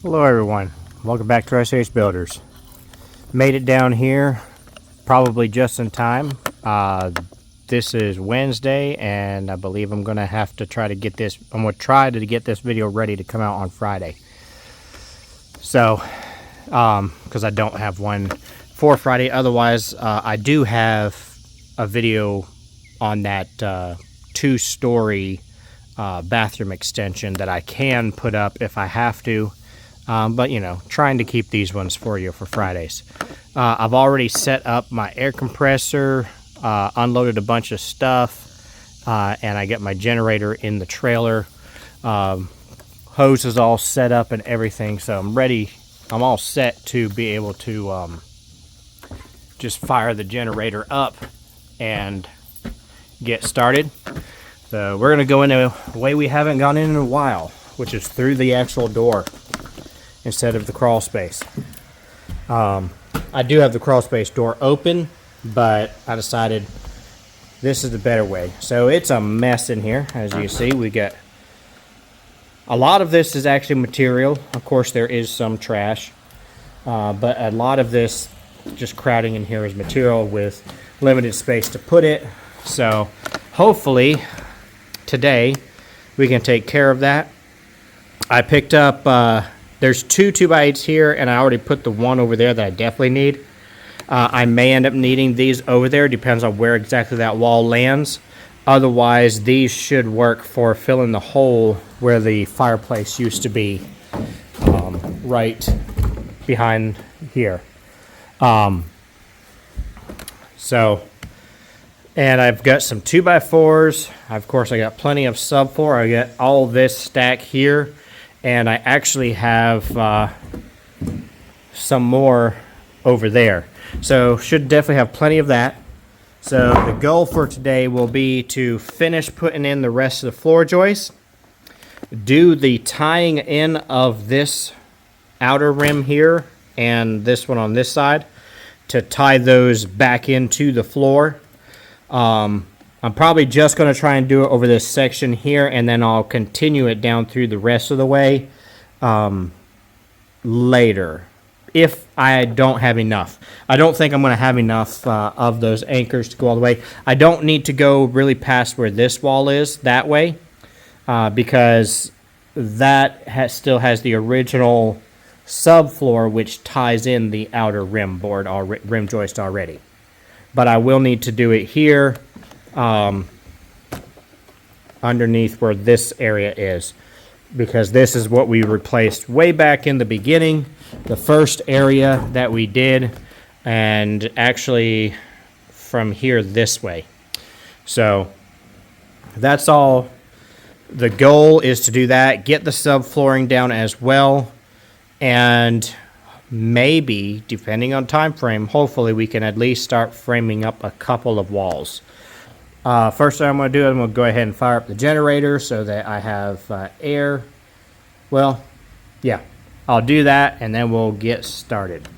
Hello everyone, welcome back to SH Builders. Made it down here probably just in time. This is Wednesday and I believe I'm gonna have to try to get this video ready to come out on Friday. So because I don't have one for Friday. Otherwise I do have a video on that 2-story bathroom extension that I can put up if I have to. But you know, trying to keep these ones for you for Fridays. I've already set up my air compressor, unloaded a bunch of stuff, and I get my generator in the trailer. Hose is all set up and everything, so I'm ready. I'm all set to be able to just fire the generator up and get started. So we're gonna go in a way we haven't gone in a while, which is through the actual door instead of the crawl space. I do have the crawl space door open, but I decided this is the better way. So it's a mess in here. As you see, we got a lot of this is actually material. Of course, there is some trash, but a lot of this just crowding in here is material with limited space to put it. So hopefully today we can take care of that. I picked up there's 2 2x8s here, and I already put the one over there that I definitely need. I may end up needing these over there, depends on where exactly that wall lands. Otherwise, these should work for filling the hole where the fireplace used to be, right behind here. And I've got some 2x4s. Of course, I got plenty of Subfloor. I got all this stack here. And I actually have some more over there. So should definitely have plenty of that. So the goal for today will be to finish putting in the rest of the floor joists, do the tying in of this outer rim here and this one on this side to tie those back into the floor. I'm probably just going to try and do it over this section here, and then I'll continue it down through the rest of the way later, if I don't have enough. I don't think I'm going to have enough of those anchors to go all the way. I don't need to go really past where this wall is that way, because that still has the original subfloor, which ties in the outer rim board, rim joist already. But I will need to do it here, underneath where this area is, because this is what we replaced way back in the beginning, the first area that we did, and actually from here this way. So that's all. The goal is to do that, get the subflooring down as well, and maybe, depending on time frame, hopefully we can at least start framing up a couple of walls. First thing I'm going to do is I'm going to go ahead and fire up the generator so that I have air. Well, yeah, I'll do that and then we'll get started.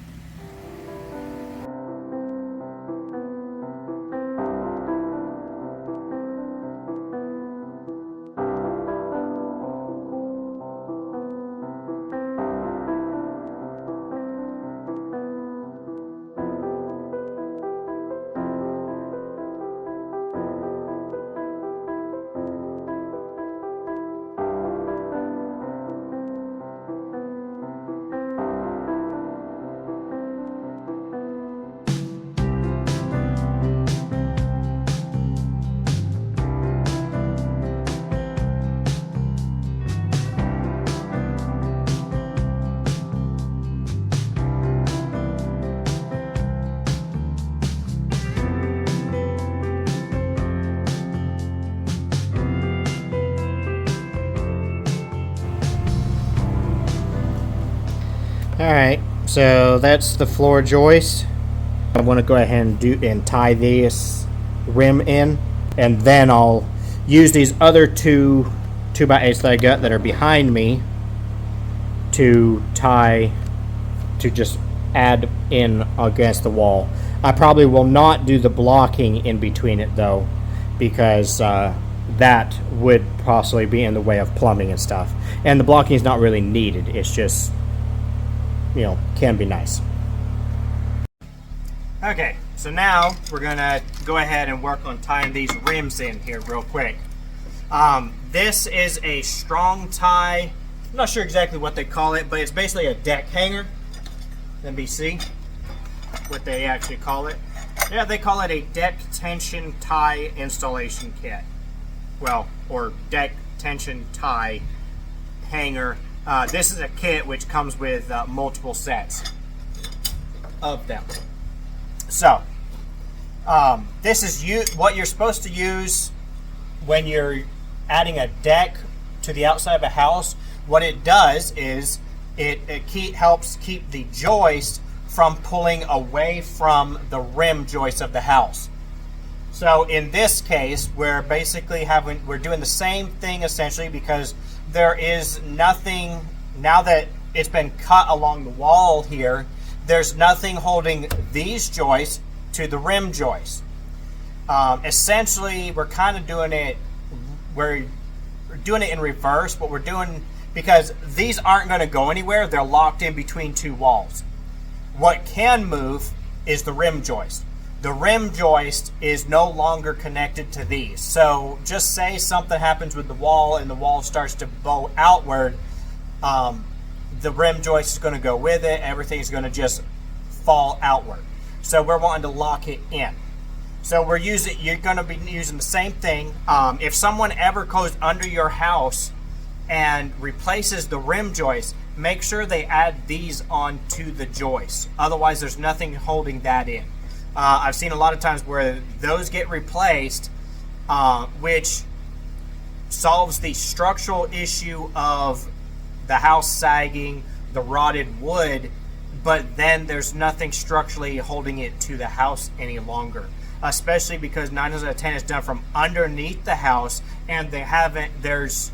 Alright, so that's the floor joist. I want to go ahead and tie this rim in, and then I'll use these other 2 2x8s that I got that are behind me to just add in against the wall. I probably will not do the blocking in between it though, because that would possibly be in the way of plumbing and stuff. And the blocking is not really needed. It's just can be nice. Okay, so now we're gonna go ahead and work on tying these rims in here real quick. This is a strong tie. I'm not sure exactly what they call it, but it's basically a deck hanger. NBC, what they actually call it. Yeah, they call it a deck tension tie installation kit. Well, or deck tension tie hanger. This is a kit which comes with multiple sets of them. So, this is what you're supposed to use when you're adding a deck to the outside of a house. What it does is it helps keep the joist from pulling away from the rim joist of the house. So in this case, we're basically we're doing the same thing essentially, because there is nothing, now that it's been cut along the wall here, there's nothing holding these joists to the rim joist. Essentially, we're kind of doing it, we're doing it in reverse. What we're doing, because these aren't going to go anywhere, they're locked in between two walls. What can move is the rim joist. The rim joist is no longer connected to these. So just say something happens with the wall and the wall starts to bow outward, the rim joist is going to go with it. Everything's going to just fall outward. So we're wanting to lock it in. So you're going to be using the same thing. If someone ever goes under your house and replaces the rim joist, make sure they add these onto the joist. Otherwise, there's nothing holding that in. I've seen a lot of times where those get replaced, which solves the structural issue of the house sagging, the rotted wood, but then there's nothing structurally holding it to the house any longer. Especially because 9 times out of 10 is done from underneath the house, and there's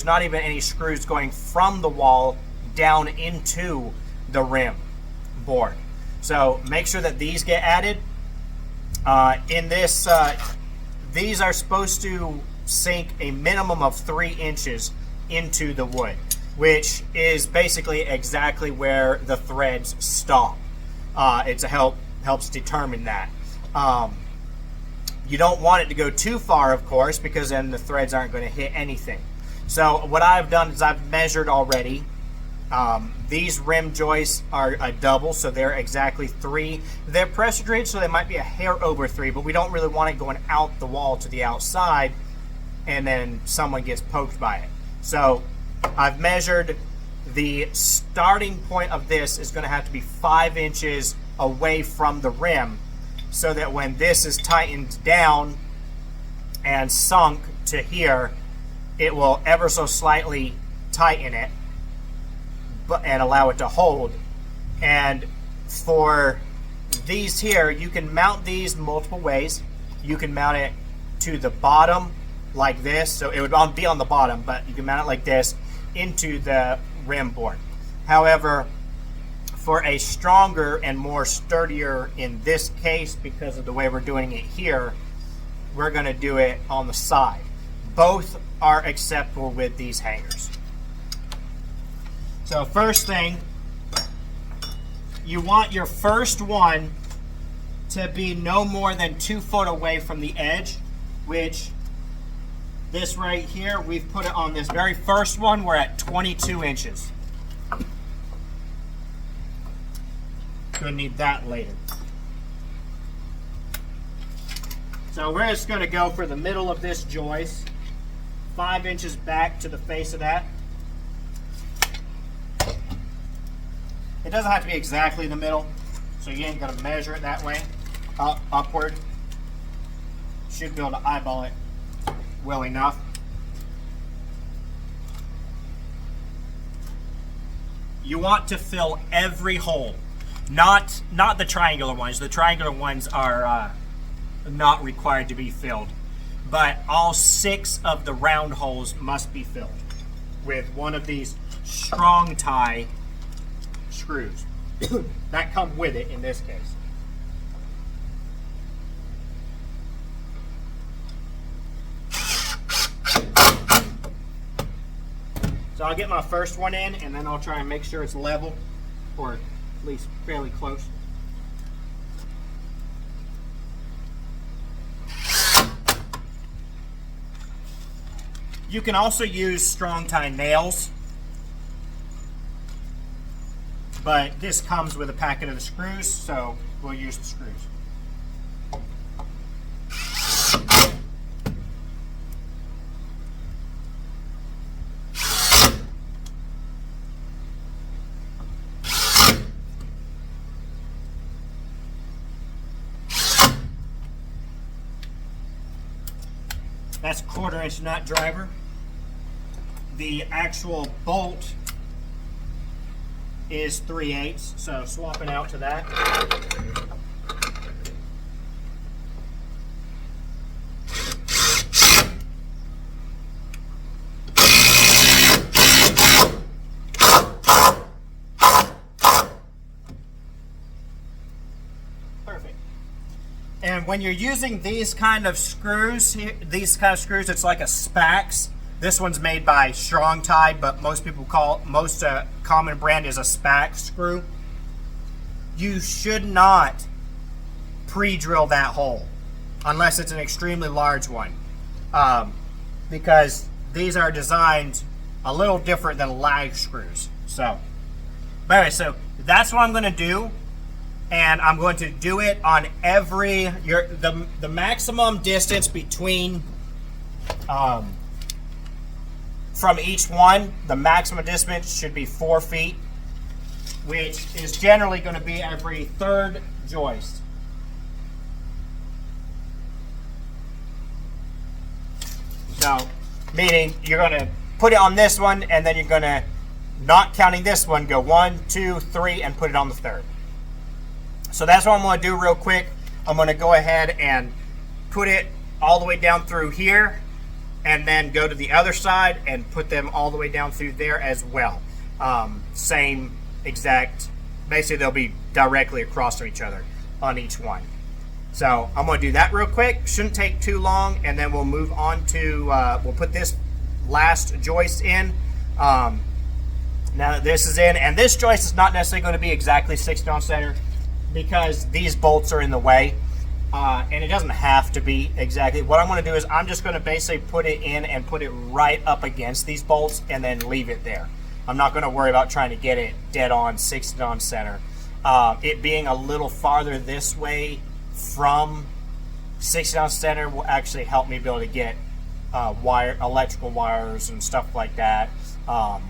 not even any screws going from the wall down into the rim board. So make sure that these get added. These are supposed to sink a minimum of 3 inches into the wood, which is basically exactly where the threads stop. Helps determine that. You don't want it to go too far, of course, because then the threads aren't going to hit anything. So what I've done is I've measured already. These rim joists are a double, so they're exactly 3. They're pressure treated, so they might be a hair over 3, but we don't really want it going out the wall to the outside and then someone gets poked by it. So I've measured the starting point of this is going to have to be 5 inches away from the rim, so that when this is tightened down and sunk to here, it will ever so slightly tighten it and allow it to hold. And for these here, you can mount these multiple ways. You can mount it to the bottom like this, so it would be on the bottom, but you can mount it like this into the rim board. However, for a stronger and more sturdier, in this case, because of the way we're doing it here, we're going to do it on the side. Both are acceptable with these hangers. So first thing, you want your first one to be no more than 2 foot away from the edge, which this right here, we've put it on this very first one, we're at 22 inches. Gonna need that later. So we're just gonna go for the middle of this joist, 5 inches back to the face of that. It doesn't have to be exactly the middle, so you ain't gonna measure it that way, upward. Should be able to eyeball it well enough. You want to fill every hole. Not the triangular ones. The triangular ones are not required to be filled. But all 6 of the round holes must be filled with one of these strong tie screws that come with it in this case. So I'll get my first one in, and then I'll try and make sure it's level. or at least fairly close. You can also use strong tie nails, but this comes with a packet of the screws, so we'll use the screws. That's a 1/4 inch nut driver. The actual bolt is 3/8, so swapping out to that. Perfect. And when you're using these kind of screws, it's like a Spax. This one's made by Strong Tie, but most common brand is a Spax screw. You should not pre-drill that hole unless it's an extremely large one, because these are designed a little different than lag screws. So, but anyway, so that's what I'm going to do. And I'm going to do it on the maximum distance between from each one. The maximum distance should be 4 feet, which is generally going to be every 3rd joist. So, meaning you're going to put it on this one, and then you're going to, not counting this one, go 1, 2, 3, and put it on the 3rd. So that's what I'm going to do real quick. I'm going to go ahead and put it all the way down through here, and then go to the other side and put them all the way down through there as well. Same exact, basically they'll be directly across from each other on each one. So I'm going to do that real quick. Shouldn't take too long, and then we'll move on to, we'll put this last joist in. Now that this is in, and this joist is not necessarily going to be exactly 60 on center, because these bolts are in the way, and it doesn't have to be exactly. What I'm going to do is I'm just going to basically put it in and put it right up against these bolts and then leave it there. I'm not going to worry about trying to get it dead on 60 on center. It being a little farther this way from 60 on center will actually help me be able to get electrical wires and stuff like that,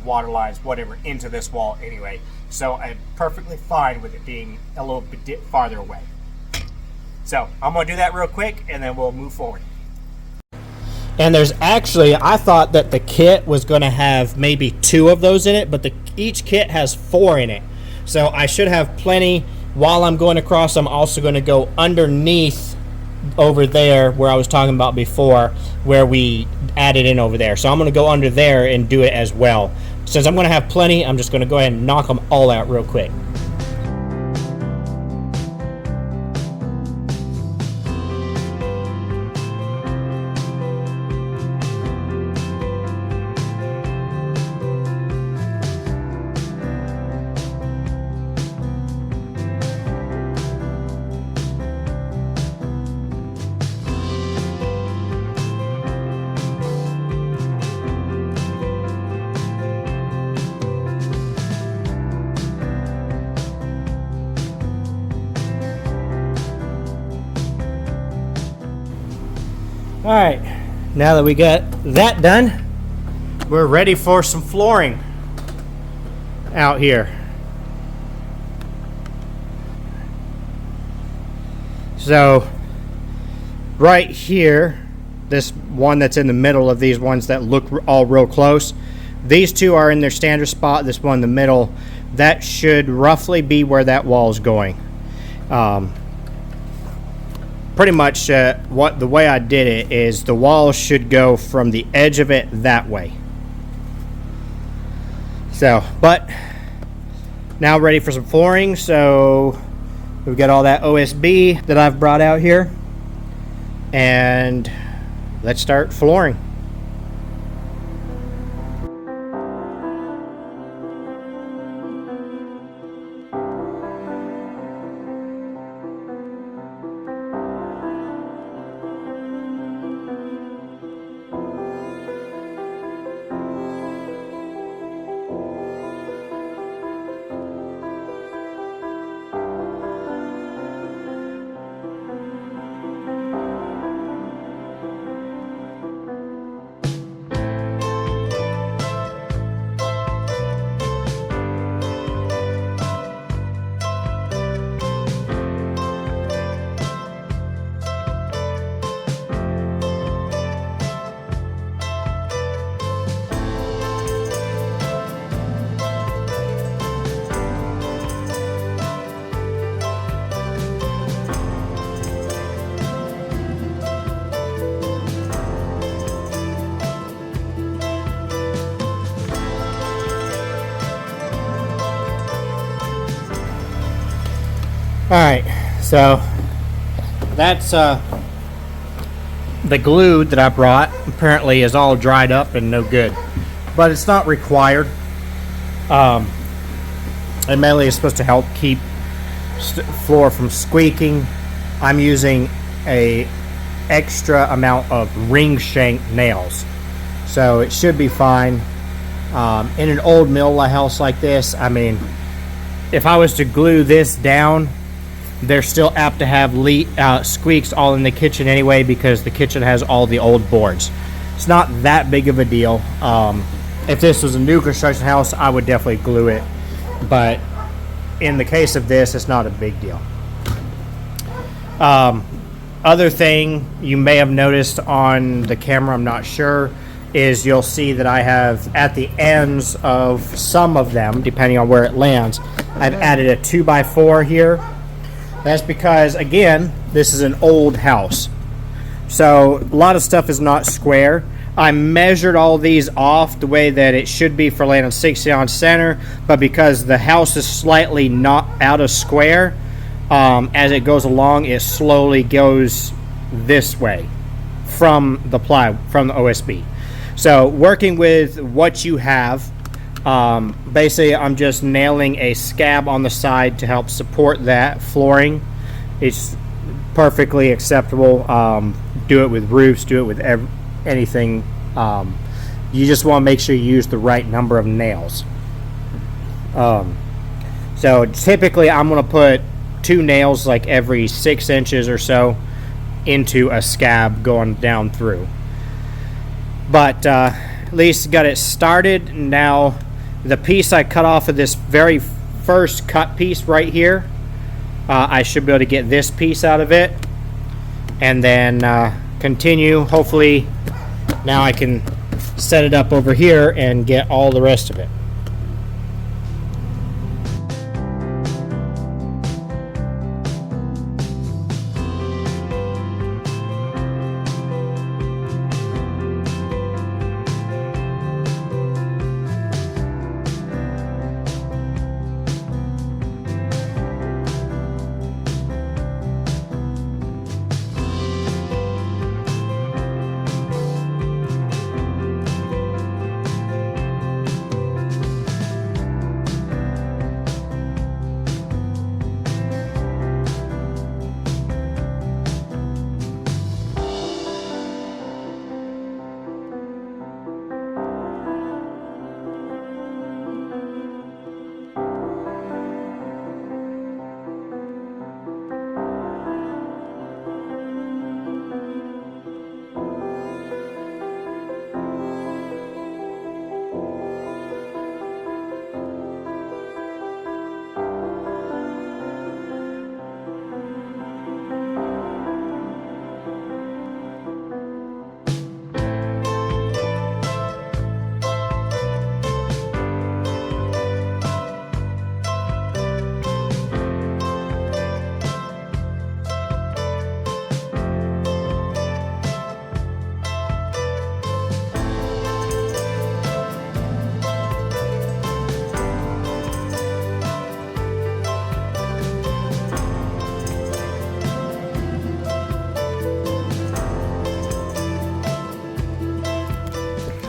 water lines, whatever, into this wall anyway. So I'm perfectly fine with it being a little bit farther away. So I'm going to do that real quick, and then we'll move forward. And there's actually, I thought that the kit was going to have maybe 2 of those in it, but each kit has 4 in it. So I should have plenty. While I'm going across, I'm also going to go underneath over there where I was talking about before, where we added in over there. So I'm going to go under there and do it as well. Since I'm going to have plenty, I'm just going to go ahead and knock them all out real quick. Alright, now that we got that done, we're ready for some flooring out here. So, right here, this one that's in the middle of these ones that look all real close, these 2 are in their standard spot. This one in the middle, that should roughly be where that wall is going. Pretty much the way I did it is the wall should go from the edge of it that way. So, but now ready for some flooring. So we've got all that OSB that I've brought out here, and let's start flooring. Alright, so that's the glue that I brought apparently is all dried up and no good. But it's not required. It mainly is supposed to help keep floor from squeaking. I'm using a extra amount of ring shank nails, so it should be fine. In an old mill house like this, I mean, if I was to glue this down, they're still apt to have squeaks all in the kitchen anyway, because the kitchen has all the old boards. It's not that big of a deal. If this was a new construction house, I would definitely glue it, but in the case of this, it's not a big deal. Other thing you may have noticed on the camera, I'm not sure, is you'll see that I have at the ends of some of them, depending on where it lands, I've added a 2x4 here. That's because, again, this is an old house, so a lot of stuff is not square. I measured all these off the way that it should be for landing 60 on center, but because the house is slightly not out of square, as it goes along, it slowly goes this way from the OSB. So working with what you have, basically I'm just nailing a scab on the side to help support that flooring. It's perfectly acceptable. Do it with roofs, do it with anything. You just want to make sure you use the right number of nails. So typically I'm going to put 2 nails like every 6 inches or so into a scab going down through. But at least got it started. Now the piece I cut off of this very first cut piece right here, I should be able to get this piece out of it and then continue. Hopefully now I can set it up over here and get all the rest of it.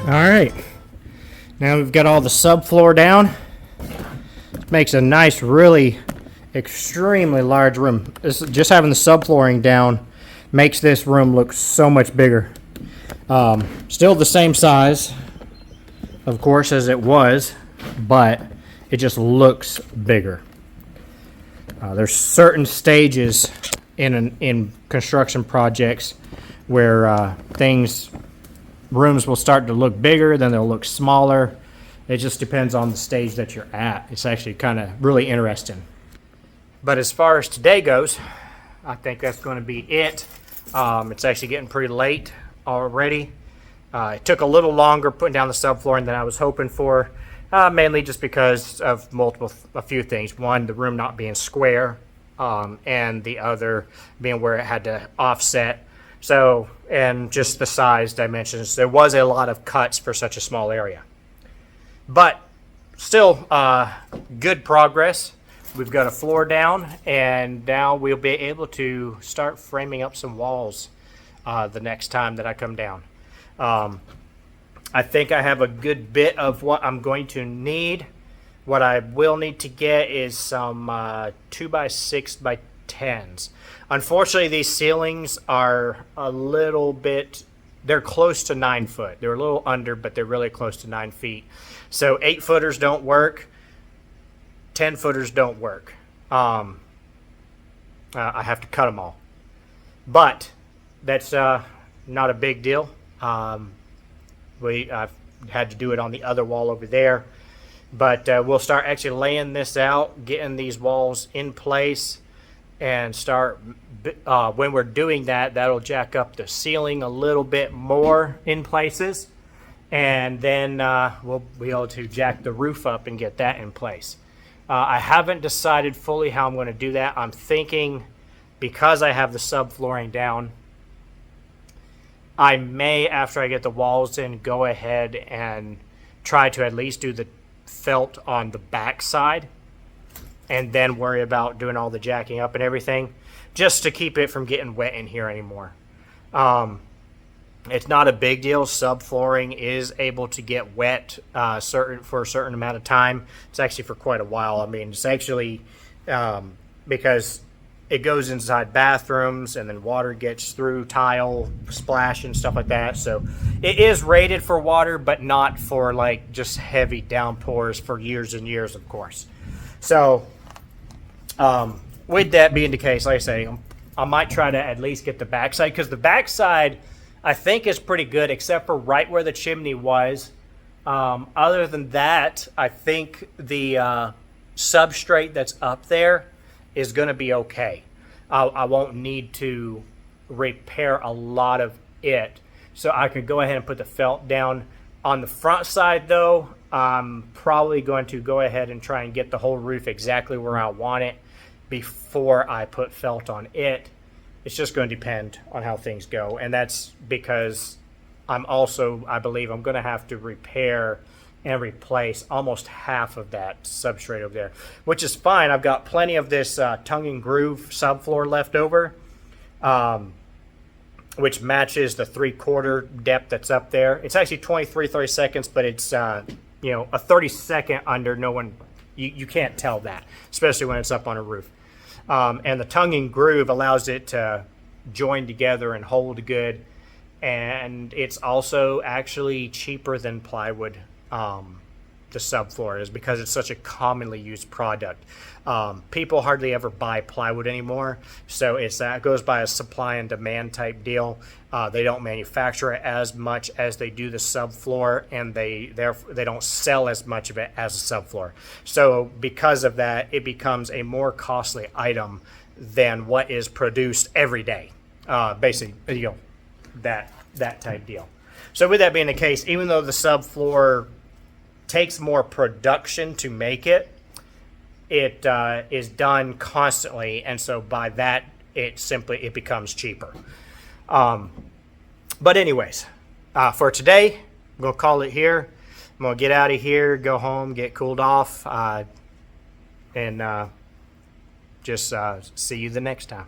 Alright, now we've got all the subfloor down. It makes a nice, really extremely large room. Just having the subflooring down makes this room look so much bigger. Still the same size, of course, as it was, but it just looks bigger. There's certain stages in construction projects where rooms will start to look bigger, then they'll look smaller. It just depends on the stage that you're at. It's actually kind of really interesting. But as far as today goes, I think that's going to be it. It's actually getting pretty late already. It took a little longer putting down the subflooring than I was hoping for, mainly just because of a few things. One, the room not being square, and the other being where it had to offset. So, and just the size dimensions, there was a lot of cuts for such a small area. But still, good progress. we've got a floor down, and now we'll be able to start framing up some walls the next time that I come down. I think I have a good bit of what I'm going to need. What I will need to get is some 2x6x10s. Unfortunately, these ceilings are a little bit, they're close to 9 foot. They're a little under, but they're really close to 9 feet. So 8 footers don't work. 10 footers don't work. I have to cut them all. But that's not a big deal. I've had to do it on the other wall over there. But we'll start actually laying this out, getting these walls in place, and start, when we're doing that, that'll jack up the ceiling a little bit more in places. And then we'll be able to jack the roof up and get that in place. I haven't decided fully how I'm going to do that. I'm thinking, because I have the subflooring down, I may, after I get the walls in, go ahead and try to at least do the felt on the back side and then worry about doing all the jacking up and everything, just to keep it from getting wet in here anymore. It's not a big deal. Subflooring is able to get wet for a certain amount of time. It's actually for quite a while. I mean, it's actually because it goes inside bathrooms and then water gets through tile, splash and stuff like that. So it is rated for water, but not for like just heavy downpours for years and years, of course. So with that being the case, like I say, I might try to at least get the backside, because the backside I think is pretty good, except for right where the chimney was. Other than that, I think the substrate that's up there is going to be okay. I won't need to repair a lot of it, so I can go ahead and put the felt down. On the front side, though, I'm probably going to go ahead and try and get the whole roof exactly where I want it before I put felt on it. It's just going to depend on how things go, and that's because I believe I'm going to have to repair and replace almost half of that substrate over there, which is fine. I've got plenty of this tongue and groove subfloor left over, which matches the 3/4 depth that's up there. It's actually 30 seconds, but it's a 30-second under. No one, you can't tell that, especially when it's up on a roof. And the tongue and groove allows it to join together and hold good, and it's also actually cheaper than plywood. The subfloor is, because it's such a commonly used product. People hardly ever buy plywood anymore, so that goes by a supply and demand type deal. They don't manufacture it as much as they do the subfloor, and they don't sell as much of it as a subfloor. So because of that, it becomes a more costly item than what is produced every day. Basically, that type deal. So with that being the case, even though the subfloor takes more production to make it, it is done constantly, and so by that it becomes cheaper. But anyways, for today, I'm gonna call it here. I'm gonna get out of here, go home, get cooled off, and just see you the next time.